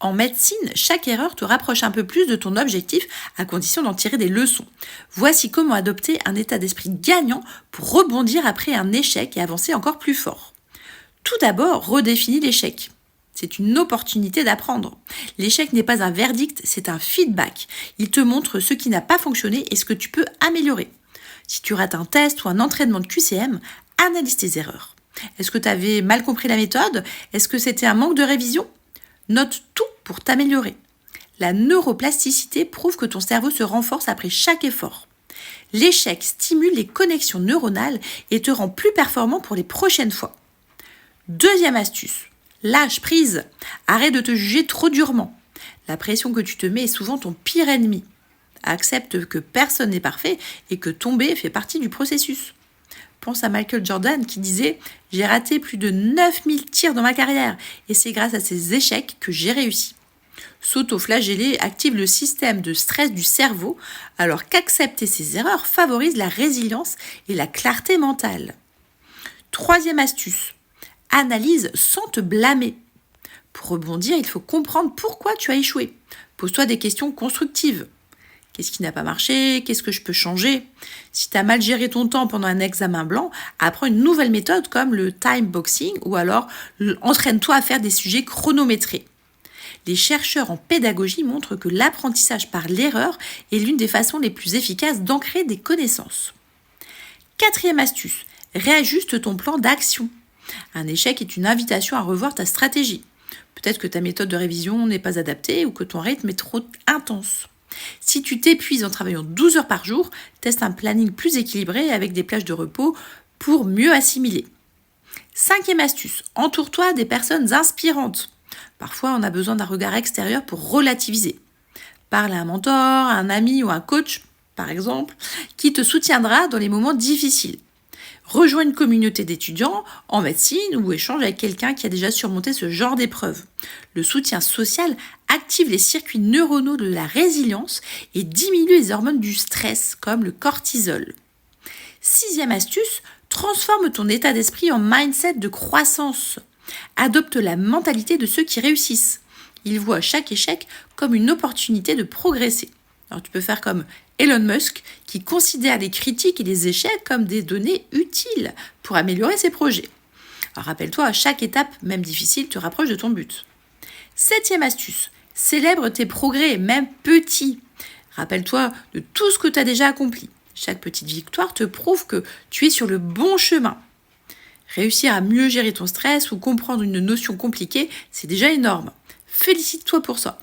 En médecine, chaque erreur te rapproche un peu plus de ton objectif à condition d'en tirer des leçons. Voici comment adopter un état d'esprit gagnant pour rebondir après un échec et avancer encore plus fort. Tout d'abord, redéfinis l'échec. C'est une opportunité d'apprendre. L'échec n'est pas un verdict, c'est un feedback. Il te montre ce qui n'a pas fonctionné et ce que tu peux améliorer. Si tu rates un test ou un entraînement de QCM, analyse tes erreurs. Est-ce que tu avais mal compris la méthode? Est-ce que c'était un manque de révision? Note tout pour t'améliorer. La neuroplasticité prouve que ton cerveau se renforce après chaque effort. L'échec stimule les connexions neuronales et te rend plus performant pour les prochaines fois. Deuxième astuce, lâche prise. Arrête de te juger trop durement. La pression que tu te mets est souvent ton pire ennemi. Accepte que personne n'est parfait et que tomber fait partie du processus. Pense à Michael Jordan qui disait « J'ai raté plus de 9000 tirs dans ma carrière et c'est grâce à ces échecs que j'ai réussi ». S'auto-flageller active le système de stress du cerveau alors qu'accepter ses erreurs favorise la résilience et la clarté mentale. Troisième astuce, analyse sans te blâmer. Pour rebondir, il faut comprendre pourquoi tu as échoué. Pose-toi des questions constructives. Qu'est-ce qui n'a pas marché? Qu'est-ce que je peux changer? Si tu as mal géré ton temps pendant un examen blanc, apprends une nouvelle méthode comme le time boxing ou alors entraîne-toi à faire des sujets chronométrés. Les chercheurs en pédagogie montrent que l'apprentissage par l'erreur est l'une des façons les plus efficaces d'ancrer des connaissances. Quatrième astuce, réajuste ton plan d'action. Un échec est une invitation à revoir ta stratégie. Peut-être que ta méthode de révision n'est pas adaptée ou que ton rythme est trop intense. Si tu t'épuises en travaillant 12 heures par jour, teste un planning plus équilibré avec des plages de repos pour mieux assimiler. Cinquième astuce, entoure-toi des personnes inspirantes. Parfois, on a besoin d'un regard extérieur pour relativiser. Parle à un mentor, à un ami ou un coach, par exemple, qui te soutiendra dans les moments difficiles. Rejoins une communauté d'étudiants en médecine ou échange avec quelqu'un qui a déjà surmonté ce genre d'épreuve. Le soutien social active les circuits neuronaux de la résilience et diminue les hormones du stress comme le cortisol. Sixième astuce, transforme ton état d'esprit en mindset de croissance. Adopte la mentalité de ceux qui réussissent. Ils voient chaque échec comme une opportunité de progresser. Alors tu peux faire comme Elon Musk qui considère les critiques et les échecs comme des données utiles pour améliorer ses projets. Alors rappelle-toi, à chaque étape, même difficile, te rapproche de ton but. Septième astuce, célèbre tes progrès, même petits. Rappelle-toi de tout ce que tu as déjà accompli. Chaque petite victoire te prouve que tu es sur le bon chemin. Réussir à mieux gérer ton stress ou comprendre une notion compliquée, c'est déjà énorme. Félicite-toi pour ça.